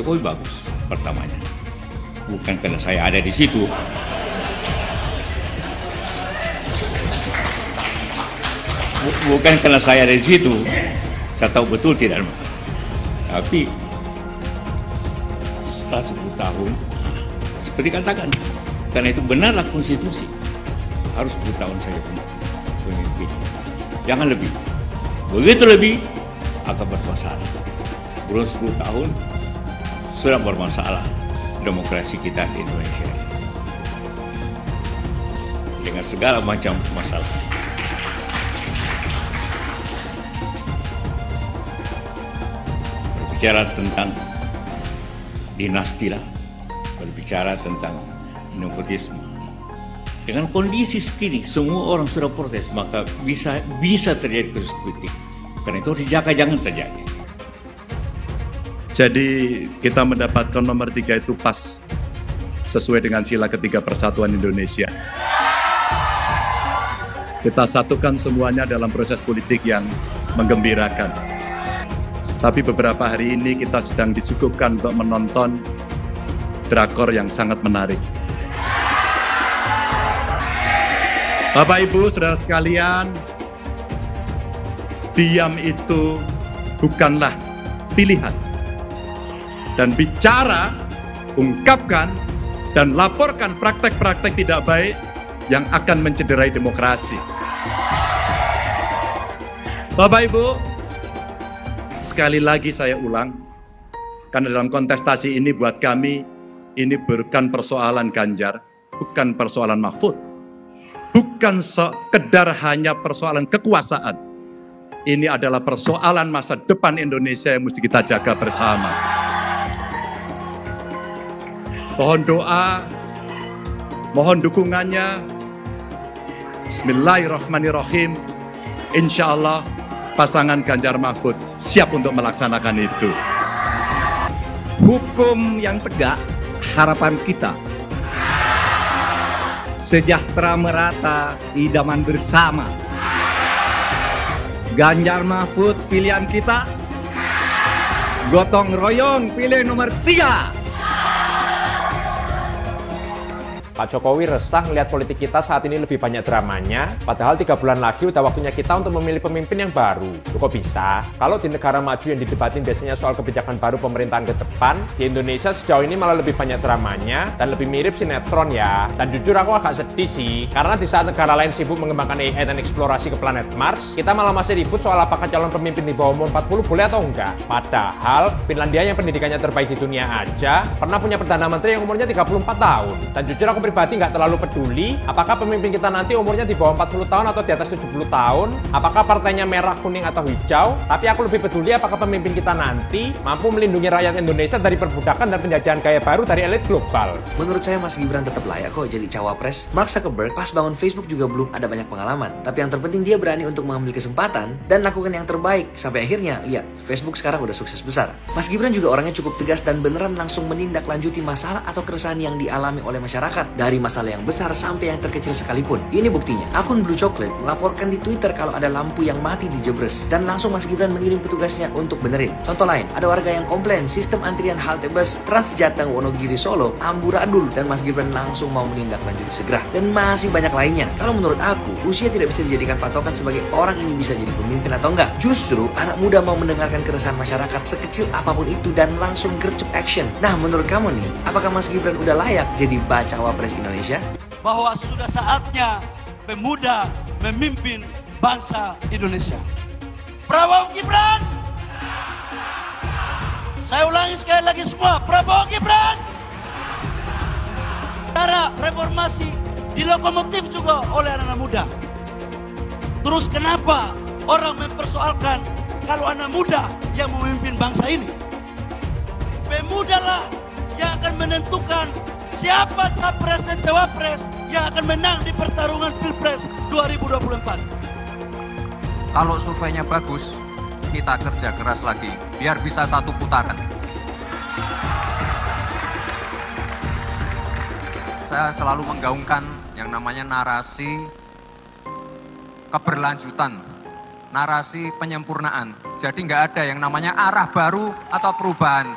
Jokowi bagus pertamanya. Bukan karena saya ada di situ. Bukan karena saya ada di situ. Saya tahu betul tidak ada masalah. Tapi setelah 10 tahun, seperti katakan, karena itu benarlah konstitusi. Harus 10 tahun saja pemimpin. Jangan lebih. Begitu lebih akan bermasalah. Belum 10 tahun sudah bermasalah demokrasi kita di Indonesia dengan segala macam masalah. Berbicara tentang dinasti lah, berbicara tentang nepotisme. Dengan kondisi segini, semua orang sudah protes, maka bisa terjadi krisis politik. Karena itu harus dijaga, jangan terjadi. Jadi kita mendapatkan nomor 3 itu pas sesuai dengan sila ketiga Persatuan Indonesia. Kita satukan semuanya dalam proses politik yang menggembirakan. Tapi beberapa hari ini kita sedang disuguhkan untuk menonton drakor yang sangat menarik. Bapak Ibu, saudara sekalian, diam itu bukanlah pilihan. Dan bicara, ungkapkan, dan laporkan praktek-praktek tidak baik yang akan mencederai demokrasi. Bapak Ibu, sekali lagi saya ulang, karena dalam kontestasi ini buat kami, ini bukan persoalan Ganjar, bukan persoalan Mahfud, bukan sekedar hanya persoalan kekuasaan. Ini adalah persoalan masa depan Indonesia yang mesti kita jaga bersama. Mohon doa, mohon dukungannya. Bismillahirrahmanirrahim. Insya Allah pasangan Ganjar Mahfud siap untuk melaksanakan itu. Hukum yang tegak, harapan kita. Sejahtera merata, idaman bersama. Ganjar Mahfud pilihan kita. Gotong royong pilih nomor 3. Pak Jokowi resah melihat politik kita saat ini lebih banyak dramanya, padahal 3 bulan lagi udah waktunya kita untuk memilih pemimpin yang baru. Kok bisa? Kalau di negara maju yang didebatin biasanya soal kebijakan baru pemerintahan ke depan, di Indonesia sejauh ini malah lebih banyak dramanya dan lebih mirip sinetron ya. Dan jujur aku agak sedih sih, karena di saat negara lain sibuk mengembangkan AI dan eksplorasi ke planet Mars, kita malah masih ribut soal apakah calon pemimpin di bawah umur 40 boleh atau enggak. Padahal Finlandia yang pendidikannya terbaik di dunia aja pernah punya Perdana Menteri yang umurnya 34 tahun. Dan jujur aku pribadi nggak terlalu peduli apakah pemimpin kita nanti umurnya di bawah 40 tahun atau di atas 70 tahun, apakah partainya merah, kuning, atau hijau, tapi aku lebih peduli apakah pemimpin kita nanti mampu melindungi rakyat Indonesia dari perbudakan dan penjajahan gaya baru dari elit global. Menurut saya Mas Gibran tetap layak kok jadi cawapres. Mark Zuckerberg pas bangun Facebook juga belum ada banyak pengalaman, tapi yang terpenting dia berani untuk mengambil kesempatan dan lakukan yang terbaik, sampai akhirnya lihat Facebook sekarang udah sukses besar. Mas Gibran juga orangnya cukup tegas dan beneran langsung menindaklanjuti masalah atau keresahan yang dialami oleh masyarakat, dari masalah yang besar sampai yang terkecil sekalipun. Ini buktinya, akun Blue Chocolate melaporkan di Twitter kalau ada lampu yang mati di Jebres, dan langsung Mas Gibran mengirim petugasnya untuk benerin. Contoh lain, ada warga yang komplain sistem antrian halte bus Trans Jateng Wonogiri Solo amburadul, dan Mas Gibran langsung mau menindaklanjuti segera. Dan masih banyak lainnya. Kalau menurut aku, usia tidak bisa dijadikan patokan sebagai orang ini bisa jadi pemimpin atau enggak. Justru anak muda mau mendengarkan keresahan masyarakat sekecil apapun itu dan langsung gercep action. Nah, menurut kamu nih, apakah Mas Gibran udah layak jadi bacawa pres Indonesia? Bahwa sudah saatnya pemuda memimpin bangsa Indonesia. Prabowo Gibran. Saya ulangi sekali lagi semua, Prabowo Gibran. Cara reformasi dilokomotif juga oleh anak muda. Terus kenapa orang mempersoalkan kalau anak muda yang memimpin bangsa ini? Pemudalah yang akan menentukan siapa capres dan cawapres yang akan menang di pertarungan Pilpres 2024. Kalau surveinya bagus, kita kerja keras lagi, biar bisa 1 putaran. Saya selalu menggaungkan yang namanya narasi keberlanjutan, narasi penyempurnaan. Jadi nggak ada yang namanya arah baru atau perubahan.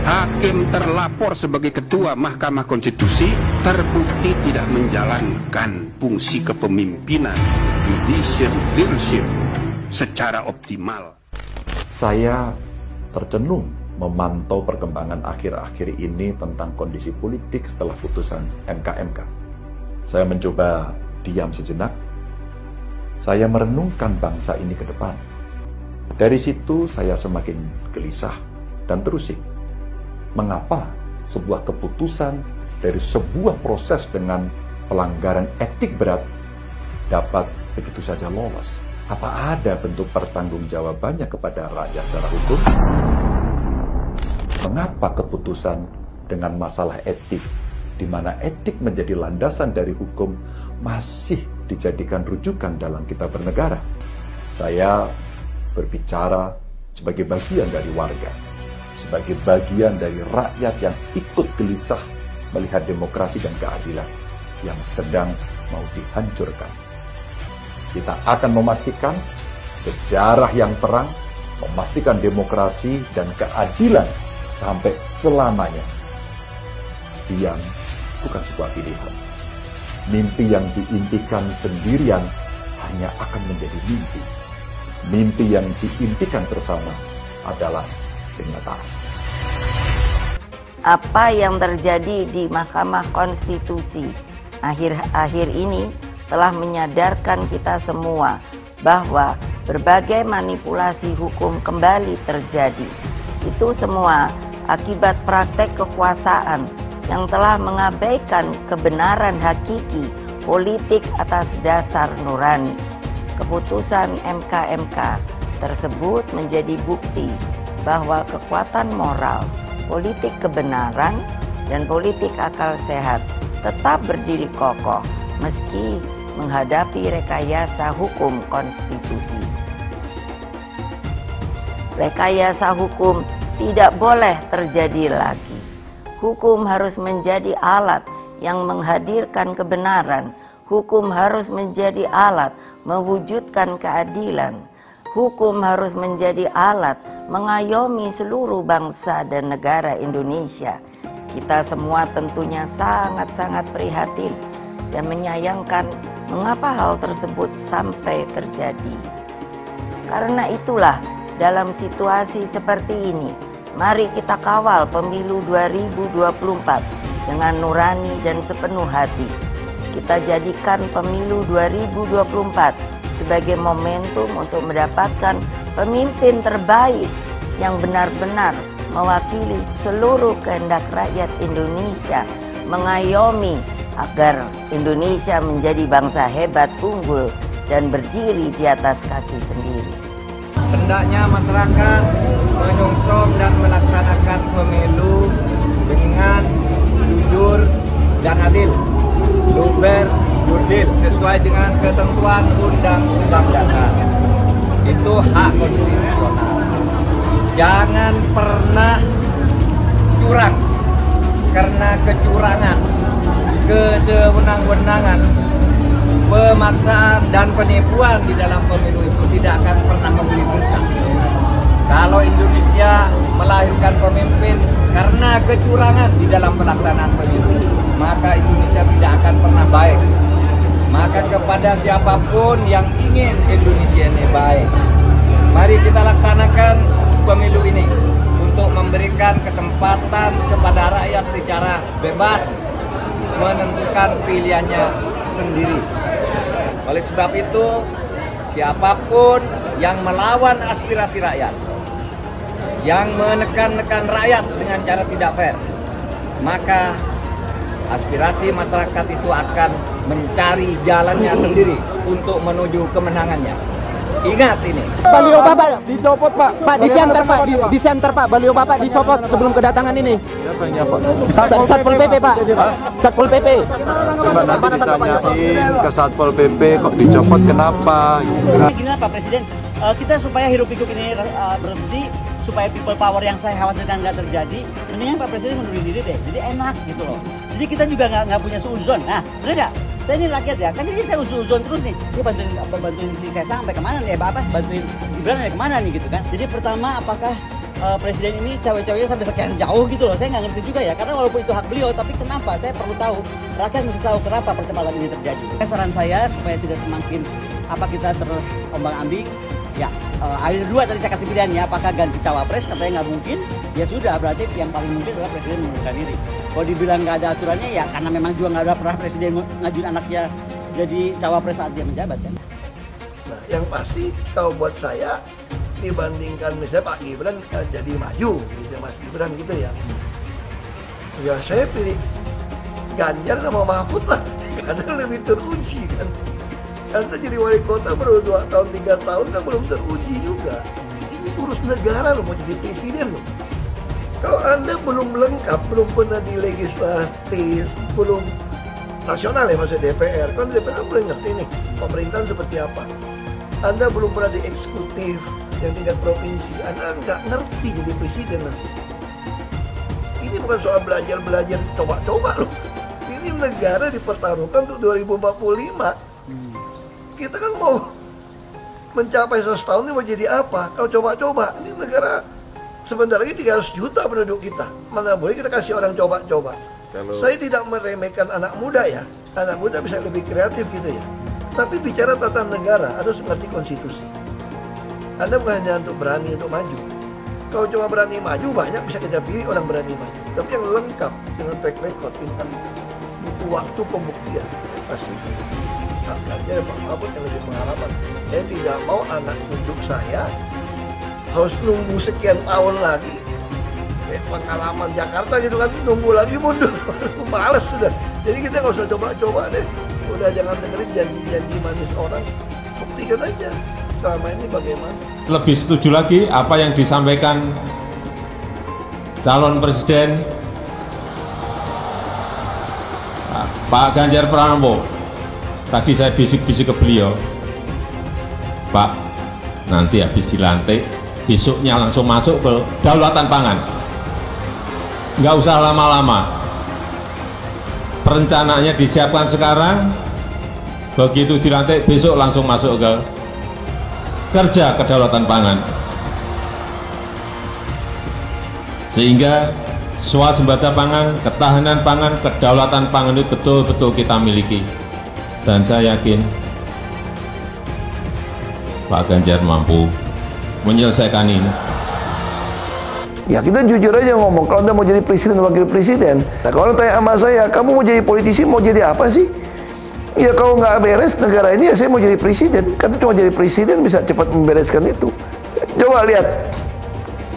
hakim terlapor sebagai ketua Mahkamah Konstitusi terbukti tidak menjalankan fungsi kepemimpinan judicial leadership secara optimal. Saya tercenung memantau perkembangan akhir-akhir ini tentang kondisi politik setelah putusan MK. Saya mencoba diam sejenak. Saya merenungkan bangsa ini ke depan. Dari situ saya semakin gelisah dan terusik. Mengapa sebuah keputusan dari sebuah proses dengan pelanggaran etik berat dapat begitu saja lolos? Apa ada bentuk pertanggungjawabannya kepada rakyat secara hukum? Mengapa keputusan dengan masalah etik, di mana etik menjadi landasan dari hukum, masih dijadikan rujukan dalam kita bernegara? Saya berbicara sebagai bagian dari warga, sebagai bagian dari rakyat yang ikut gelisah melihat demokrasi dan keadilan yang sedang mau dihancurkan. Kita akan memastikan sejarah yang terang, memastikan demokrasi dan keadilan sampai selamanya. Diam bukan sebuah pilihan. Mimpi yang diimpikan sendirian hanya akan menjadi mimpi. Mimpi yang diimpikan bersama adalah kenyataan. Apa yang terjadi di Mahkamah Konstitusi akhir-akhir ini telah menyadarkan kita semua bahwa berbagai manipulasi hukum kembali terjadi. Itu semua akibat praktek kekuasaan yang telah mengabaikan kebenaran hakiki politik atas dasar nurani. Keputusan MK tersebut menjadi bukti bahwa kekuatan moral, politik kebenaran, dan politik akal sehat tetap berdiri kokoh meski menghadapi rekayasa hukum konstitusi. Rekayasa hukum tidak boleh terjadi lagi. Hukum harus menjadi alat yang menghadirkan kebenaran. Hukum harus menjadi alat mewujudkan keadilan. Hukum harus menjadi alat mengayomi seluruh bangsa dan negara Indonesia. Kita semua tentunya sangat-sangat prihatin dan menyayangkan mengapa hal tersebut sampai terjadi. Karena itulah, dalam situasi seperti ini, mari kita kawal pemilu 2024 dengan nurani dan sepenuh hati. Kita jadikan pemilu 2024 sebagai momentum untuk mendapatkan pemimpin terbaik yang benar-benar mewakili seluruh kehendak rakyat Indonesia, mengayomi agar Indonesia menjadi bangsa hebat, unggul, dan berdiri di atas kaki sendiri. Hendaknya masyarakat menyongsong dan melaksanakan pemilu dengan jujur dan adil, luber, jurdil, sesuai dengan ketentuan Undang-Undang Dasar. Itu hak konstitusional. Jangan pernah curang, karena kecurangan, kesewenang-wenangan, pemaksaan dan penipuan di dalam pemilu itu tidak akan pernah memberi berkah. Kalau Indonesia melahirkan pemimpin karena kecurangan di dalam pelaksanaan pemilu, maka Indonesia tidak akan pernah baik. Maka kepada siapapun yang ingin Indonesia ini baik, mari kita laksanakan pemilu ini untuk memberikan kesempatan kepada rakyat secara bebas menentukan pilihannya sendiri. Oleh sebab itu, siapapun yang melawan aspirasi rakyat, yang menekan-nekan rakyat dengan cara tidak fair, maka aspirasi masyarakat itu akan mencari jalannya sendiri untuk menuju kemenangannya. Ingat ini. Baliho Bapak dicopot, Pak. Pak, disenter, Pak. Disenter, Pak. Baliho Bapak dicopot sebelum kedatangan ini. Siapa yang nyapa? Satpol PP, Pak. Satpol PP. Coba nanti ditanyain ke Satpol PP kok dicopot kenapa? Gini Pak Presiden, kita supaya hirup-pikuk ini berhenti, supaya people power yang saya khawatirkan nggak terjadi, mendingan Pak Presiden mundurin diri deh. Jadi enak gitu loh. Jadi kita juga nggak punya suuzon. Nah, bener nggak? Saya ini rakyat ya, kan jadi saya suuzon terus nih. Dia bantuin si Kaisang sampai kemana nih? Bantuin Gibran sampai kemana nih gitu kan? Jadi pertama, apakah presiden ini cawe-cawenya sampai sekian jauh gitu loh. Saya nggak ngerti juga ya, karena walaupun itu hak beliau, tapi kenapa? Saya perlu tahu, rakyat mesti tahu kenapa percepatan ini terjadi. Saran saya supaya tidak semakin kita terombang-ambing, ya ada dua tadi saya kasih pilihannya, apakah ganti cawapres, katanya nggak mungkin, ya sudah, berarti yang paling mungkin adalah presiden mengundurkan diri. Kalau dibilang nggak ada aturannya, ya karena memang juga nggak ada pernah presiden ngajuin anaknya jadi cawapres saat dia menjabat kan. Nah, yang pasti kalau buat saya, dibandingkan misalnya Pak Gibran jadi maju gitu, Mas Gibran gitu ya, ya saya pilih Ganjar sama Mahfud lah, karena lebih teruji kan. Anda jadi wali kota baru 2 tahun 3 tahun kan belum teruji juga. Ini urus negara loh, mau jadi presiden loh. Kalau Anda belum lengkap, belum pernah di legislatif, belum nasional ya maksudnya DPR, kan DPR belum ngerti nih pemerintahan seperti apa. Anda belum pernah di eksekutif yang tingkat provinsi, Anda nggak ngerti jadi presiden nanti. Ini bukan soal belajar coba-coba loh. Ini negara dipertaruhkan untuk 2045. Kita kan mau mencapai 100 tahun ini mau jadi apa? Kalau coba-coba, ini negara sebentar lagi 300 juta penduduk kita. Mana boleh kita kasih orang coba-coba. Saya tidak meremehkan anak muda ya. Anak muda bisa lebih kreatif gitu ya. Tapi bicara tata negara, harus mengerti konstitusi. Anda bukan hanya untuk berani untuk maju. Kalau cuma berani maju, banyak bisa kita pilih orang berani maju. Tapi yang lengkap dengan track record ini kan butuh waktu pembuktian. Pasti Pak Ganjar, Pak Mahfud yang lebih pengalaman. Saya tidak mau anak cucu saya harus nunggu sekian tahun lagi. Pengalaman Jakarta gitu kan, nunggu lagi mundur. Males sudah. Jadi kita nggak usah coba-coba deh. Udah jangan dengerin janji-janji manis orang. Buktikan aja selama ini bagaimana. Lebih setuju lagi apa yang disampaikan calon presiden Pak Ganjar Pranowo. Tadi saya bisik-bisik ke beliau, Pak, nanti habis dilantik, besoknya langsung masuk ke kedaulatan pangan. Nggak usah lama-lama. Perencanaannya disiapkan sekarang, begitu dilantik besok langsung masuk ke kerja kedaulatan pangan, sehingga swasembada pangan, ketahanan pangan, kedaulatan pangan itu betul-betul kita miliki, dan saya yakin Pak Ganjar mampu menyelesaikan ini. Ya kita jujur aja ngomong, kalau Anda mau jadi presiden wakil presiden, nah, kalau tanya sama saya, kamu mau jadi politisi, mau jadi apa sih? Ya kalau nggak beres negara ini, ya saya mau jadi presiden. Karena cuma jadi presiden bisa cepat membereskan itu. Coba lihat,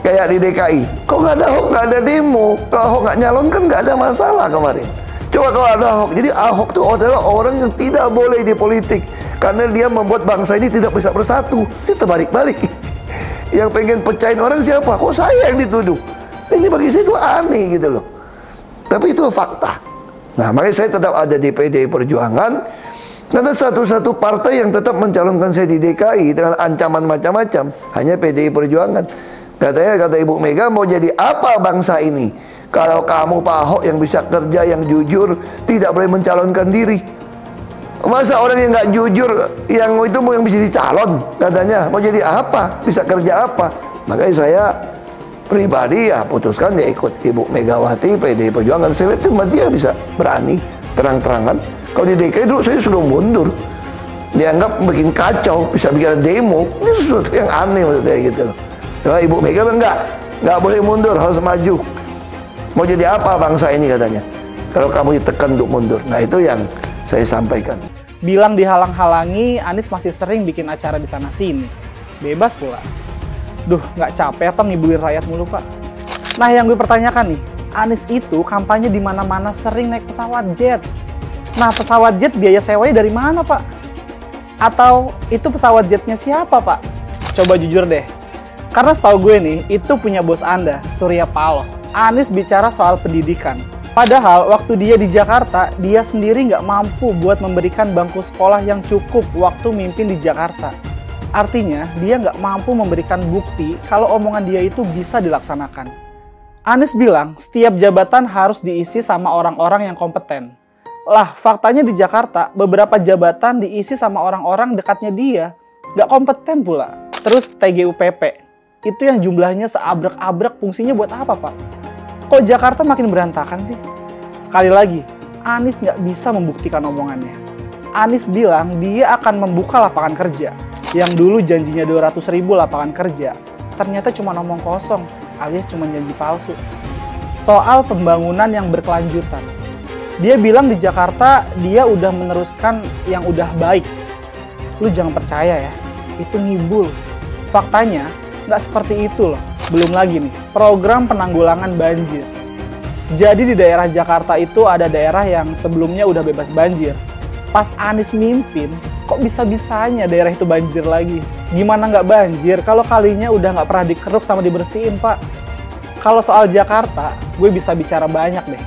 kayak di DKI, kok nggak ada Ahok, nggak ada demo. Kalau Ahok nggak nyalon kan nggak ada masalah kemarin. Coba kalau ada Ahok, jadi Ahok itu adalah orang yang tidak boleh di politik. Karena dia membuat bangsa ini tidak bisa bersatu. Itu terbalik-balik. Yang pengen pecahin orang siapa? Kok saya yang dituduh? Ini bagi saya itu aneh gitu loh. Tapi itu fakta. Nah, makanya saya tetap ada di PDI Perjuangan, karena satu-satu partai yang tetap mencalonkan saya di DKI dengan ancaman macam-macam hanya PDI Perjuangan. Kata Ibu Mega, mau jadi apa bangsa ini kalau kamu Pak Ahok yang bisa kerja, yang jujur, tidak boleh mencalonkan diri? Masa orang yang nggak jujur, yang itu mau yang bisa dicalon, katanya mau jadi apa, bisa kerja apa? Makanya saya pribadi ya putuskan ya ikut Ibu Megawati, PDI Perjuangan. Saya cuma dia bisa berani terang-terangan. Kalau di DKI dulu saya sudah mundur, dianggap bikin kacau, bisa bikin demo. Ini sesuatu yang aneh menurut saya gitu loh. Ya, Ibu Mega nggak boleh mundur, harus maju. Mau jadi apa bangsa ini katanya, kalau kamu ditekan untuk mundur. Nah itu yang saya sampaikan. Bilang dihalang-halangi, Anies masih sering bikin acara di sana-sini. Bebas pula. Duh, nggak capek apa ngibulin rakyat mulu, Pak? Nah, yang gue pertanyakan nih, Anies itu kampanye di mana-mana sering naik pesawat jet. Nah, pesawat jet biaya sewanya dari mana, Pak? Atau itu pesawat jetnya siapa, Pak? Coba jujur deh. Karena setahu gue nih, itu punya bos Anda, Surya Paloh. Anies bicara soal pendidikan. Padahal waktu dia di Jakarta, dia sendiri nggak mampu buat memberikan bangku sekolah yang cukup waktu mimpin di Jakarta. Artinya, dia nggak mampu memberikan bukti kalau omongan dia itu bisa dilaksanakan. Anies bilang, setiap jabatan harus diisi sama orang-orang yang kompeten. Lah, faktanya di Jakarta, beberapa jabatan diisi sama orang-orang dekatnya dia. Nggak kompeten pula. Terus TGUPP. Itu yang jumlahnya seabrek-abrek, fungsinya buat apa, Pak? Kok Jakarta makin berantakan sih? Sekali lagi, Anies nggak bisa membuktikan omongannya. Anies bilang dia akan membuka lapangan kerja. Yang dulu janjinya 200.000 lapangan kerja, ternyata cuma omong kosong, alias cuma janji palsu. Soal pembangunan yang berkelanjutan. Dia bilang di Jakarta dia udah meneruskan yang udah baik. Lu jangan percaya ya, itu ngibul. Faktanya nggak seperti itu loh. Belum lagi nih, program penanggulangan banjir. Jadi di daerah Jakarta itu ada daerah yang sebelumnya udah bebas banjir. Pas Anies mimpin, kok bisa-bisanya daerah itu banjir lagi? Gimana nggak banjir kalau kalinya udah nggak pernah dikeruk sama dibersihin, Pak? Kalau soal Jakarta, gue bisa bicara banyak deh.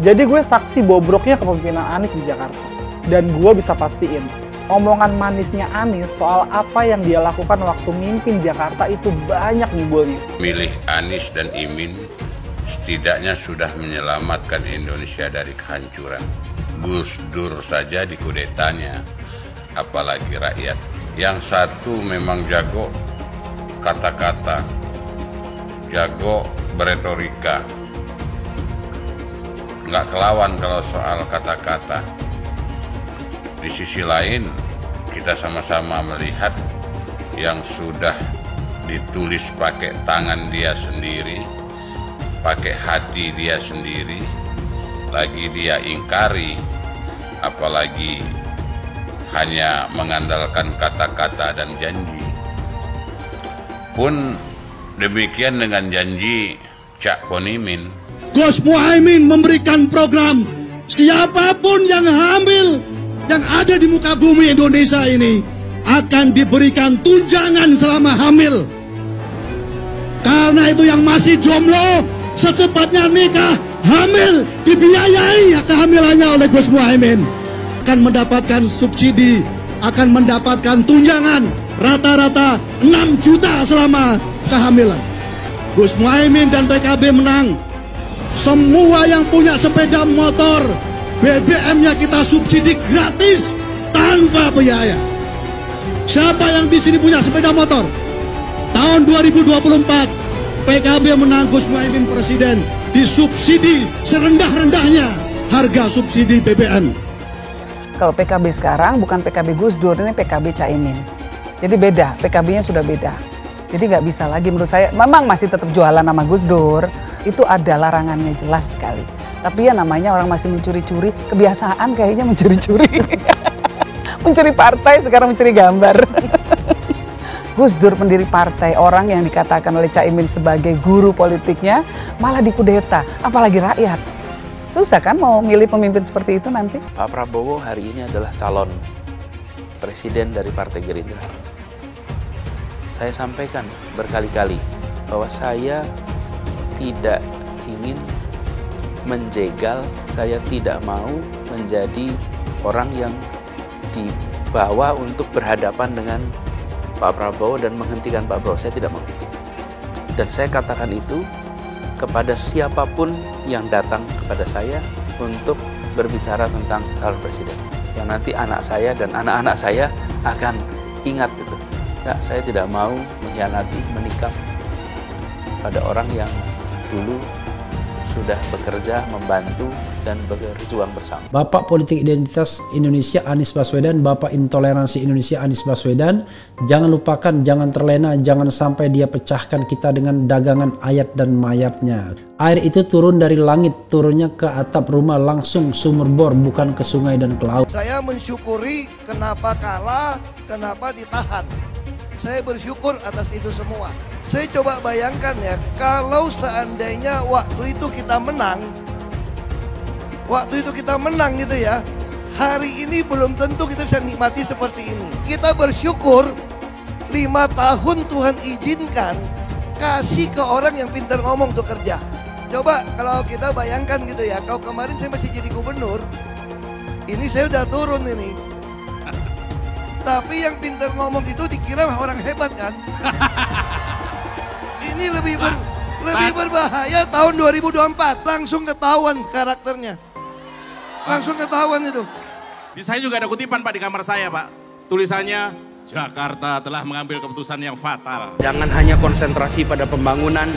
Jadi gue saksi bobroknya kepemimpinan Anies di Jakarta. Dan gue bisa pastiin, omongan manisnya Anies soal apa yang dia lakukan waktu mimpin Jakarta itu banyak ngibulnya. Milih Anies dan Imin setidaknya sudah menyelamatkan Indonesia dari kehancuran. Gus Dur saja dikudetanya, apalagi rakyat. Yang satu memang jago kata-kata, jago beretorika, nggak kelawan kalau soal kata-kata. Di sisi lain, kita sama-sama melihat yang sudah ditulis pakai tangan dia sendiri, pakai hati dia sendiri, lagi dia ingkari, apalagi hanya mengandalkan kata-kata dan janji. Pun demikian dengan janji Cak Ponimin. Gus Muhaimin memberikan program siapapun yang hamil yang ada di muka bumi Indonesia ini akan diberikan tunjangan selama hamil. Karena itu yang masih jomblo secepatnya nikah, hamil, dibiayai kehamilannya oleh Gus Muhaimin. Akan mendapatkan subsidi, akan mendapatkan tunjangan rata-rata 6 juta selama kehamilan. Gus Muhaimin dan PKB menang. Semua yang punya sepeda motor, BBM-nya kita subsidi gratis tanpa biaya. Siapa yang di sini punya sepeda motor? Tahun 2024 PKB menang, Gus Muhaimin presiden, disubsidi serendah-rendahnya harga subsidi BBM. Kalau PKB sekarang bukan PKB Gus Dur, ini PKB Caimin. Jadi beda, PKB-nya sudah beda. Jadi nggak bisa lagi menurut saya, memang masih tetap jualan nama Gus Dur, itu ada larangannya jelas sekali. Tapi ya namanya orang masih mencuri-curi, kebiasaan kayaknya mencuri-curi. Mencuri partai, sekarang mencuri gambar. Gus Dur pendiri partai, orang yang dikatakan oleh Caimin sebagai guru politiknya, malah dikudeta, apalagi rakyat. Susah kan mau milih pemimpin seperti itu nanti? Pak Prabowo hari ini adalah calon presiden dari Partai Gerindra. Saya sampaikan berkali-kali bahwa saya tidak ingin menjegal, saya tidak mau menjadi orang yang dibawa untuk berhadapan dengan Pak Prabowo dan menghentikan Pak Prabowo. Saya tidak mau. Dan saya katakan itu kepada siapapun yang datang kepada saya untuk berbicara tentang calon presiden. Yang nanti anak saya dan anak-anak saya akan ingat itu. Nah, saya tidak mau mengkhianati, menikam pada orang yang dulu sudah bekerja, membantu, dan berjuang bersama. Bapak Politik Identitas Indonesia Anies Baswedan, Bapak Intoleransi Indonesia Anies Baswedan, jangan lupakan, jangan terlena, jangan sampai dia pecahkan kita dengan dagangan ayat dan mayatnya. Air itu turun dari langit, turunnya ke atap rumah langsung sumur bor, bukan ke sungai dan ke laut. Saya mensyukuri kenapa kalah, kenapa ditahan. Saya bersyukur atas itu semua. Saya coba bayangkan ya, kalau seandainya waktu itu kita menang, gitu ya, hari ini belum tentu kita bisa nikmati seperti ini. Kita bersyukur 5 tahun Tuhan izinkan kasih ke orang yang pintar ngomong untuk kerja. Coba kalau kita bayangkan gitu ya, kalau kemarin saya masih jadi gubernur, ini saya udah turun ini. Tapi yang pintar ngomong itu dikira orang hebat kan? Ini lebih berbahaya tahun 2024, langsung ketahuan karakternya. Langsung ketahuan itu. Di saya juga ada kutipan Pak di kamar saya Pak. Tulisannya, Jakarta telah mengambil keputusan yang fatal. Jangan hanya konsentrasi pada pembangunan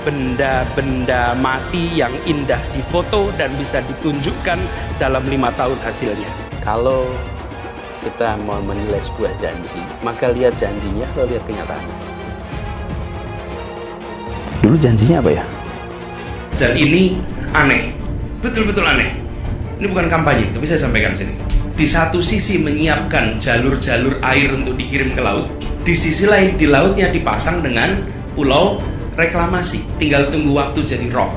benda-benda mati yang indah difoto dan bisa ditunjukkan dalam 5 tahun hasilnya. Kalau kita mau menilai sebuah janji, maka lihat janjinya, lalu lihat kenyataannya. Dulu janjinya apa ya? Dan ini aneh, betul-betul aneh. Ini bukan kampanye, tapi saya sampaikan sini. Di satu sisi menyiapkan jalur-jalur air untuk dikirim ke laut, di sisi lain di lautnya dipasang dengan pulau reklamasi, tinggal tunggu waktu jadi rob,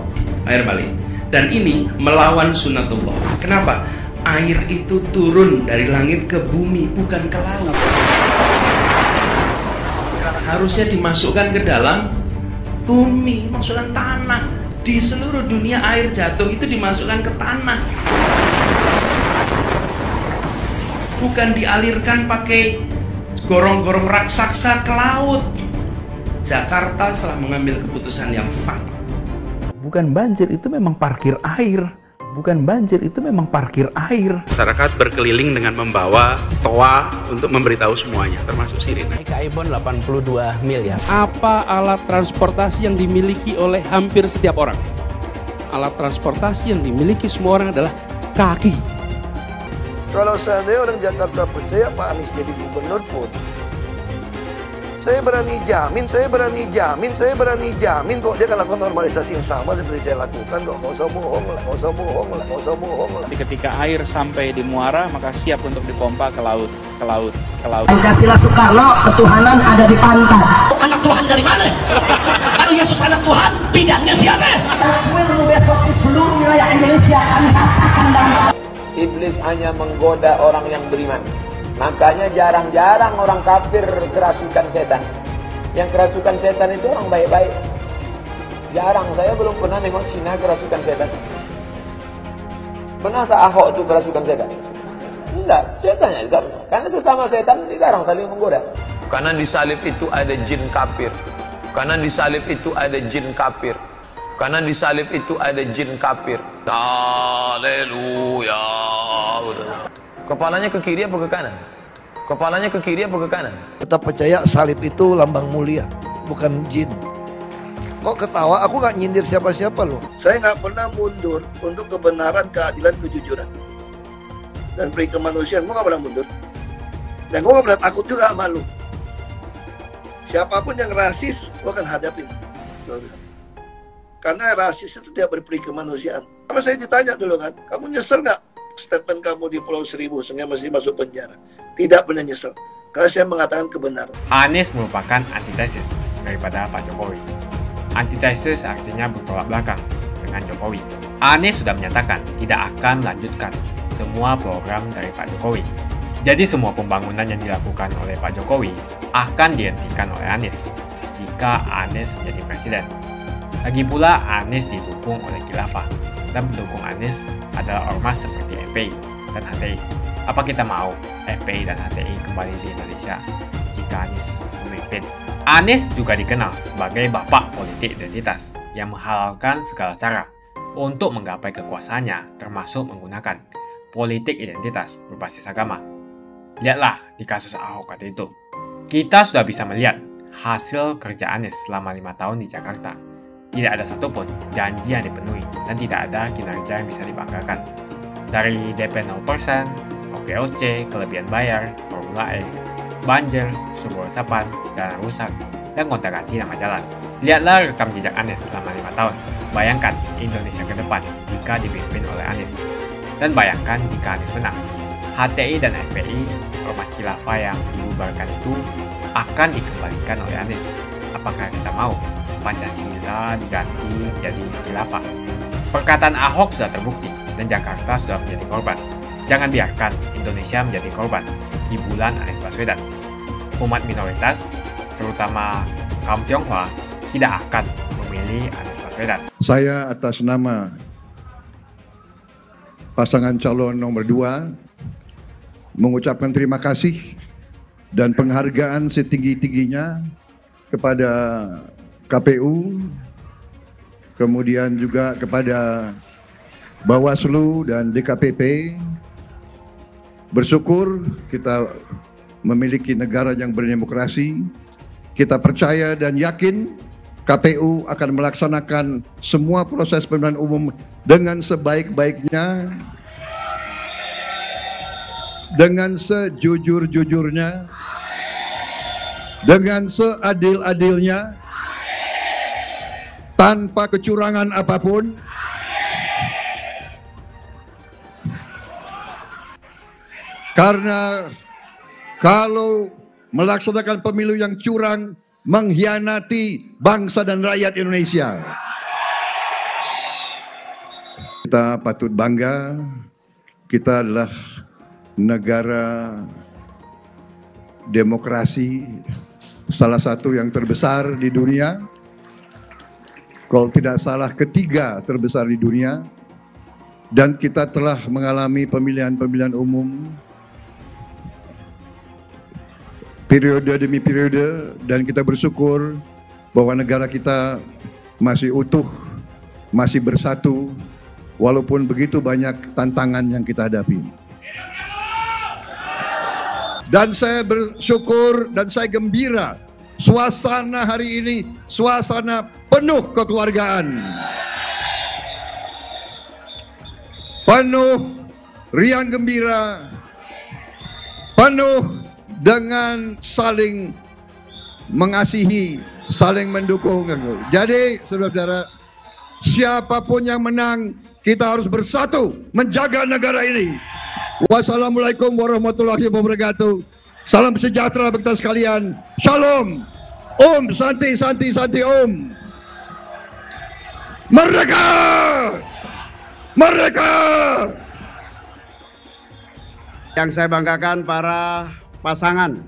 air balik. Dan ini melawan sunatullah. Kenapa? Air itu turun dari langit ke bumi, bukan ke laut. Harusnya dimasukkan ke dalam bumi, masukkan tanah. Di seluruh dunia air jatuh itu dimasukkan ke tanah, bukan dialirkan pakai gorong-gorong raksasa ke laut. Jakarta telah mengambil keputusan yang fatal. Bukan banjir, itu memang parkir air. Bukan banjir, itu memang parkir air. Masyarakat berkeliling dengan membawa toa untuk memberitahu semuanya, termasuk sirine. KAI Bond 82 miliar. Apa alat transportasi yang dimiliki oleh hampir setiap orang? Alat transportasi yang dimiliki semua orang adalah kaki. Kalau seandainya orang Jakarta percaya Pak Anies jadi gubernur pun, saya berani jamin kok dia akan lakukan normalisasi yang sama seperti saya lakukan kok. Gak usah bohong lah. Ketika air sampai di muara, maka siap untuk dipompa ke laut. Pancasila Soekarno, ketuhanan ada di pantai. Anak Tuhan dari mana? Kalau Yesus anak Tuhan, bidangnya siapa? Besok di seluruh wilayah Indonesia kami katakan dalam. Iblis hanya menggoda orang yang beriman. Makanya jarang-jarang orang kafir kerasukan setan. Yang kerasukan setan itu orang baik-baik. Jarang, saya belum pernah nengok Cina kerasukan setan. Pernah tak Ahok itu kerasukan setan? Enggak, setannya juga. Karena sesama setan jarang saling menggoda. Karena di salib itu ada jin kafir. Karena di salib itu ada jin kafir. Karena di salib itu ada jin kafir. Haleluya. Kepalanya ke kiri apa ke kanan? Kepalanya ke kiri apa ke kanan? Tetap percaya salib itu lambang mulia, bukan jin. Kok ketawa? Aku nggak nyindir siapa-siapa loh. Saya nggak pernah mundur untuk kebenaran, keadilan, kejujuran, dan peri kemanusiaan. Gue nggak pernah mundur. Dan gue nggak pernah takut juga sama lu. Siapapun yang rasis, gue akan hadapin. Karena rasis itu tidak berperi kemanusiaan. Sama saya ditanya dulu kan, kamu nyesel nggak statement kamu di Pulau Seribu sehingga masih masuk penjara? Tidak pernah nyesel, karena saya mengatakan kebenaran. Anies merupakan antitesis daripada Pak Jokowi. Antitesis artinya bertolak belakang dengan Jokowi. Anies sudah menyatakan tidak akan melanjutkan semua program dari Pak Jokowi. Jadi semua pembangunan yang dilakukan oleh Pak Jokowi akan dihentikan oleh Anies jika Anies menjadi presiden. Lagi pula Anies didukung oleh khilafah, dan pendukung Anies adalah ormas seperti FPI dan HTI. Apa kita mau FPI dan HTI kembali di Indonesia jika Anies memimpin? Anies juga dikenal sebagai bapak politik identitas yang menghalalkan segala cara untuk menggapai kekuasaannya, termasuk menggunakan politik identitas berbasis agama. Lihatlah di kasus Ahok waktu itu. Kita sudah bisa melihat hasil kerja Anies selama 5 tahun di Jakarta. Tidak ada satupun janji yang dipenuhi dan tidak ada kinerja yang bisa dibanggakan. Dari DP 0%, OKOC, kelebihan bayar, Formula E, banjir, sumber resapan, jalan rusak, dan gonta-ganti nama jalan. Lihatlah rekam jejak Anies selama 5 tahun. Bayangkan Indonesia ke depan jika dipimpin oleh Anies. Dan bayangkan jika Anies menang. HTI dan FPI, ormas khilafah yang dibubarkan itu akan dikembalikan oleh Anies. Apakah kita mau Pancasila diganti jadi khilafah? Perkataan Ahok sudah terbukti dan Jakarta sudah menjadi korban. Jangan biarkan Indonesia menjadi korban kibulan Anies Baswedan. Umat minoritas, terutama kaum Tionghoa, tidak akan memilih Anies Baswedan. Saya atas nama pasangan calon nomor 2 mengucapkan terima kasih dan penghargaan setinggi-tingginya kepada KPU, kemudian juga kepada Bawaslu dan DKPP. Bersyukur kita memiliki negara yang berdemokrasi. Kita percaya dan yakin KPU akan melaksanakan semua proses pemilihan umum dengan sebaik-baiknya, dengan sejujur-jujurnya, dengan seadil-adilnya, tanpa kecurangan apapun. Karena kalau melaksanakan pemilu yang curang, mengkhianati bangsa dan rakyat Indonesia. Kita patut bangga, kita adalah negara demokrasi salah satu yang terbesar di dunia. Kalau tidak salah ketiga terbesar di dunia. Dan kita telah mengalami pemilihan-pemilihan umum periode demi periode, dan kita bersyukur bahwa negara kita masih utuh, masih bersatu, walaupun begitu banyak tantangan yang kita hadapi. Dan saya bersyukur dan saya gembira, suasana hari ini suasana penuh kekeluargaan, penuh riang gembira, penuh dengan saling mengasihi, saling mendukung. Jadi saudara-saudara, siapapun yang menang, kita harus bersatu menjaga negara ini. Wassalamualaikum warahmatullahi wabarakatuh. Salam sejahtera bagi kita sekalian. Shalom. Om Santi Santi Santi Om. Merdeka! Merdeka! Yang saya banggakan para pasangan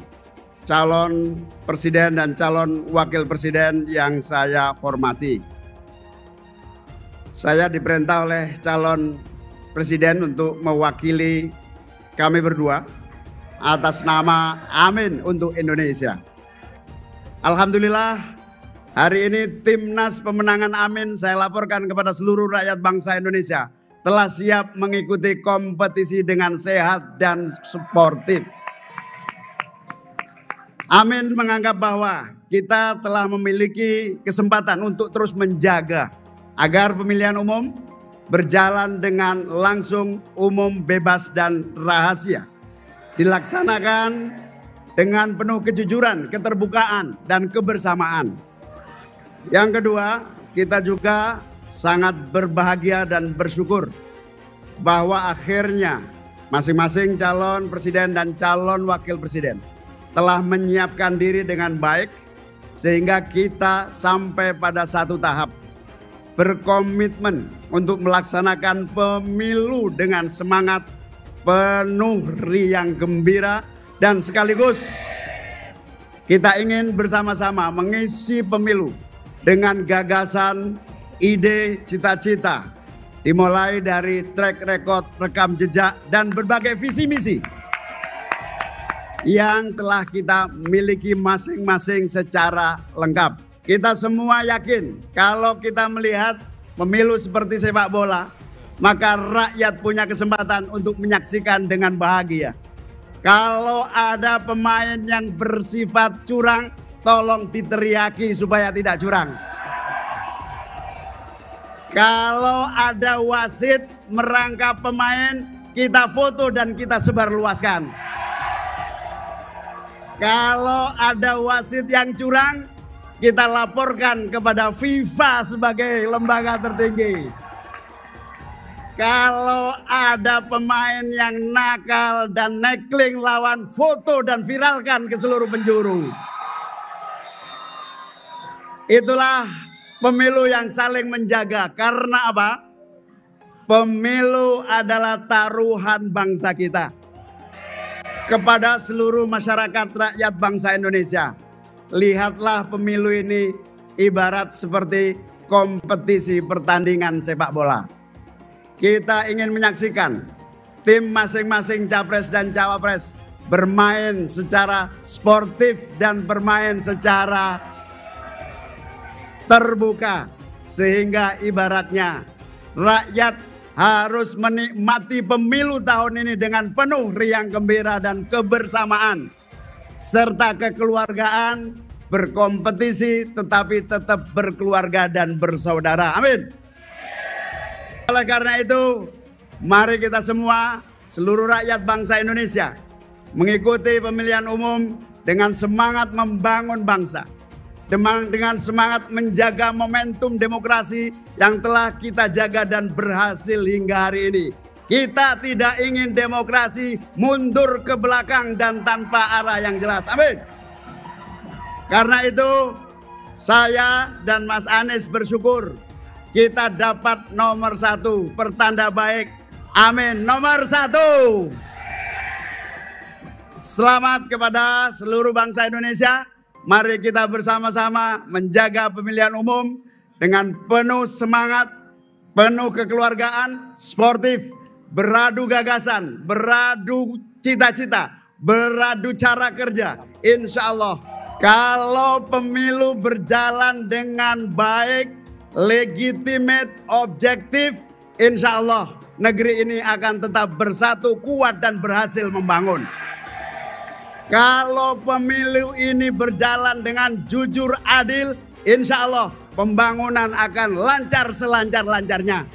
calon presiden dan calon wakil presiden yang saya hormati. Saya diperintah oleh calon presiden untuk mewakili kami berdua atas nama Amin untuk Indonesia. Alhamdulillah, hari ini Timnas Pemenangan Amin saya laporkan kepada seluruh rakyat bangsa Indonesia telah siap mengikuti kompetisi dengan sehat dan sportif. Amin menganggap bahwa kita telah memiliki kesempatan untuk terus menjaga agar pemilihan umum berjalan dengan langsung, umum, bebas, dan rahasia. Dilaksanakan dengan penuh kejujuran, keterbukaan, dan kebersamaan. Yang kedua, kita juga sangat berbahagia dan bersyukur bahwa akhirnya masing-masing calon presiden dan calon wakil presiden telah menyiapkan diri dengan baik sehingga kita sampai pada satu tahap berkomitmen untuk melaksanakan pemilu dengan semangat penuh riang gembira, dan sekaligus kita ingin bersama-sama mengisi pemilu dengan gagasan, ide, cita-cita, dimulai dari track record, rekam jejak, dan berbagai visi misi yang telah kita miliki masing-masing secara lengkap. Kita semua yakin kalau kita melihat pemilu seperti sepak bola, maka rakyat punya kesempatan untuk menyaksikan dengan bahagia. Kalau ada pemain yang bersifat curang, tolong diteriaki supaya tidak curang. Kalau ada wasit merangkap pemain, kita foto dan kita sebarluaskan. Kalau ada wasit yang curang, kita laporkan kepada FIFA sebagai lembaga tertinggi. Kalau ada pemain yang nakal dan nekling lawan, foto dan viralkan ke seluruh penjuru. Itulah pemilu yang saling menjaga. Karena apa? Pemilu adalah taruhan bangsa kita kepada seluruh masyarakat rakyat bangsa Indonesia. Lihatlah pemilu ini ibarat seperti kompetisi pertandingan sepak bola. Kita ingin menyaksikan tim masing-masing capres dan cawapres bermain secara sportif dan bermain secara terbuka, sehingga ibaratnya rakyat harus menikmati pemilu tahun ini dengan penuh riang gembira dan kebersamaan. serta kekeluargaan, berkompetisi tetapi tetap berkeluarga dan bersaudara. Amin. Oleh karena itu, mari kita semua, seluruh rakyat bangsa Indonesia, mengikuti pemilihan umum dengan semangat membangun bangsa, dengan semangat menjaga momentum demokrasi yang telah kita jaga dan berhasil hingga hari ini. Kita tidak ingin demokrasi mundur ke belakang dan tanpa arah yang jelas. Amin. Karena itu, saya dan Mas Anies bersyukur kita dapat nomor 1, pertanda baik. Amin. Nomor 1. Selamat kepada seluruh bangsa Indonesia. Mari kita bersama-sama menjaga pemilihan umum dengan penuh semangat, penuh kekeluargaan, sportif, beradu gagasan, beradu cita-cita, beradu cara kerja. Insya Allah, kalau pemilu berjalan dengan baik, legitimate, objektif, insya Allah negeri ini akan tetap bersatu, kuat, dan berhasil membangun. Kalau pemilu ini berjalan dengan jujur, adil, insya Allah pembangunan akan lancar selancar-lancarnya.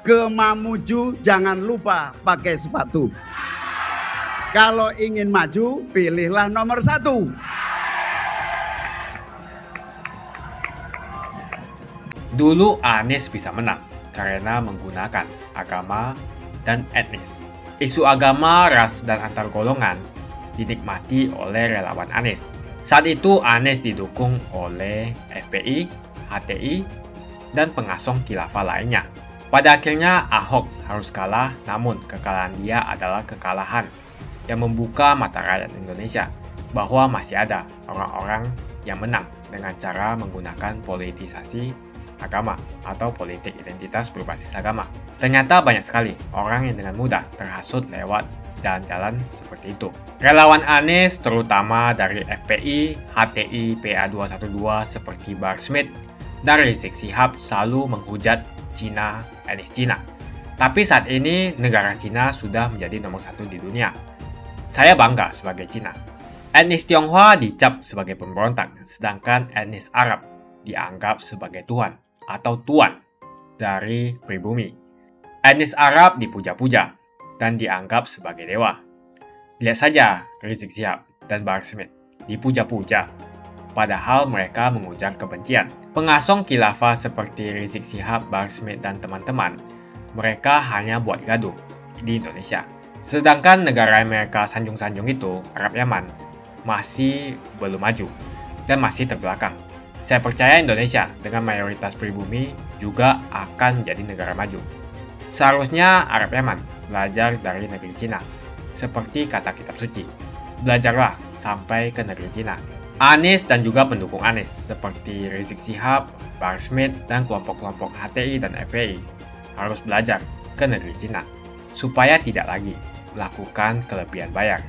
Ke Mamuju jangan lupa pakai sepatu. Kalau ingin maju, pilihlah nomor 1. Dulu Anies bisa menang karena menggunakan agama dan etnis. Isu agama, ras, dan antar golongan dinikmati oleh relawan Anies. Saat itu Anies didukung oleh FPI, HTI, dan pengasong khilafah lainnya. Pada akhirnya Ahok harus kalah, namun kekalahan dia adalah kekalahan yang membuka mata rakyat Indonesia bahwa masih ada orang-orang yang menang dengan cara menggunakan politisasi agama atau politik identitas berbasis agama. Ternyata banyak sekali orang yang dengan mudah terhasut lewat jalan-jalan seperti itu. Relawan Anies terutama dari FPI, HTI, PA212 seperti Bahar Smith dan Rizik Syihab selalu menghujat Cina, etnis Cina. Tapi saat ini negara Cina sudah menjadi nomor 1 di dunia. Saya bangga sebagai Cina. Etnis Tionghoa dicap sebagai pemberontak, sedangkan etnis Arab dianggap sebagai Tuhan atau tuan dari pribumi. Etnis Arab dipuja-puja dan dianggap sebagai dewa. Lihat saja Rizik Syihab dan Bahar Smith dipuja-puja, padahal mereka mengujar kebencian. Pengasong khilafah seperti Rizik Syihab, Bahar Smith, dan teman-teman, mereka hanya buat gaduh di Indonesia. Sedangkan negara yang mereka sanjung-sanjung itu, Arab Yaman, masih belum maju dan masih terbelakang. Saya percaya Indonesia dengan mayoritas pribumi juga akan menjadi negara maju. Seharusnya Arab Yaman belajar dari negeri Cina, seperti kata kitab suci. Belajarlah sampai ke negeri Cina. Anies dan juga pendukung Anies seperti Rizik Syihab, Bahar Smith, dan kelompok-kelompok HTI dan FPI harus belajar ke negeri Cina supaya tidak lagi melakukan kelebihan bayar.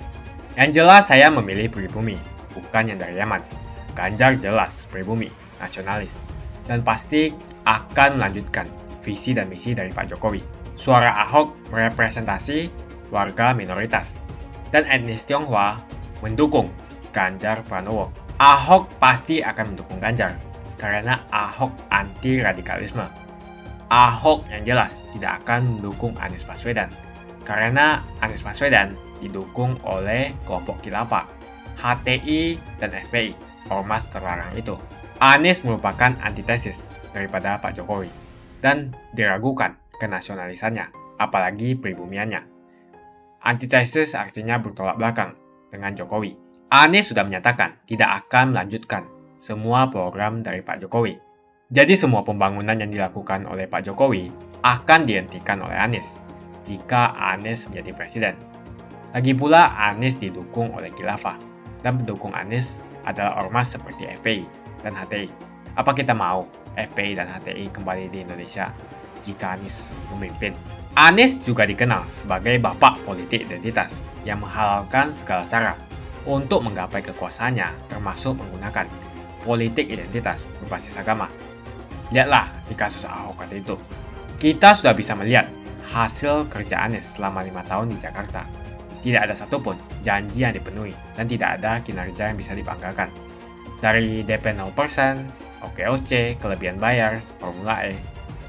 Yang jelas saya memilih pribumi, bukan yang dari Yaman. Ganjar jelas pribumi, nasionalis, dan pasti akan melanjutkan visi dan misi dari Pak Jokowi. Suara Ahok merepresentasi warga minoritas, dan etnis Tionghoa mendukung Ganjar Pranowo. Ahok pasti akan mendukung Ganjar karena Ahok anti radikalisme. Ahok yang jelas tidak akan mendukung Anies Baswedan karena Anies Baswedan didukung oleh kelompok khilafah, HTI, dan FPI, ormas terlarang itu. Anies merupakan antitesis daripada Pak Jokowi dan diragukan kenasionalisannya, apalagi pribumiannya. Antitesis artinya bertolak belakang dengan Jokowi. Anies sudah menyatakan tidak akan melanjutkan semua program dari Pak Jokowi. Jadi semua pembangunan yang dilakukan oleh Pak Jokowi akan dihentikan oleh Anies jika Anies menjadi presiden. Lagi pula Anies didukung oleh khilafah dan pendukung Anies adalah ormas seperti FPI dan HTI. Apa kita mau FPI dan HTI kembali di Indonesia jika Anies memimpin? Anies juga dikenal sebagai bapak politik identitas yang menghalalkan segala cara untuk menggapai kekuasaannya, termasuk menggunakan politik identitas berbasis agama. Lihatlah di kasus Ahok waktu itu. Kita sudah bisa melihat hasil kerja Anies selama 5 tahun di Jakarta. tidak ada satupun janji yang dipenuhi dan tidak ada kinerja yang bisa dibanggakan. Dari DP 0%, OKOC, kelebihan bayar, Formula E,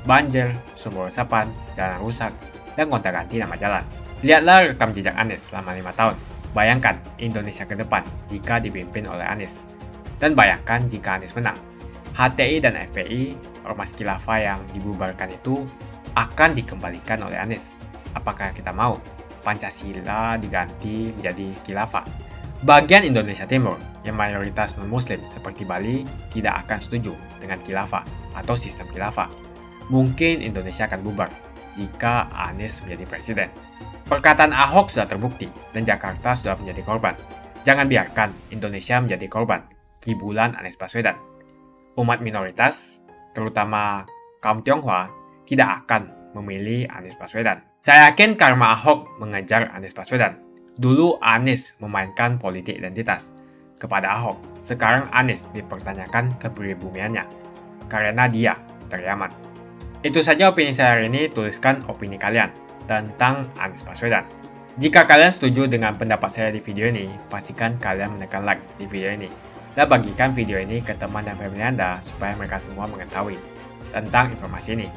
banjir, sumber resapan, jalan rusak, dan gonta-ganti nama jalan. Lihatlah rekam jejak Anies selama 5 tahun. Bayangkan Indonesia ke depan jika dipimpin oleh Anies. Dan bayangkan jika Anies menang. HTI dan FPI, ormas khilafah yang dibubarkan itu akan dikembalikan oleh Anies. Apakah kita mau Pancasila diganti menjadi khilafah? Bagian Indonesia Timur yang mayoritas non-muslim seperti Bali tidak akan setuju dengan khilafah atau sistem khilafah. Mungkin Indonesia akan bubar jika Anies menjadi presiden. Perkataan Ahok sudah terbukti dan Jakarta sudah menjadi korban. Jangan biarkan Indonesia menjadi korban kibulan Anies Baswedan. Umat minoritas, terutama kaum Tionghoa, tidak akan memilih Anies Baswedan. Saya yakin karma Ahok mengejar Anies Baswedan. Dulu Anies memainkan politik identitas kepada Ahok. Sekarang Anies dipertanyakan kepribumiannya karena dia teriaman. Itu saja opini saya hari ini. Tuliskan opini kalian tentang Anies Baswedan. Jika kalian setuju dengan pendapat saya di video ini, pastikan kalian menekan like di video ini dan bagikan video ini ke teman dan family Anda supaya mereka semua mengetahui tentang informasi ini.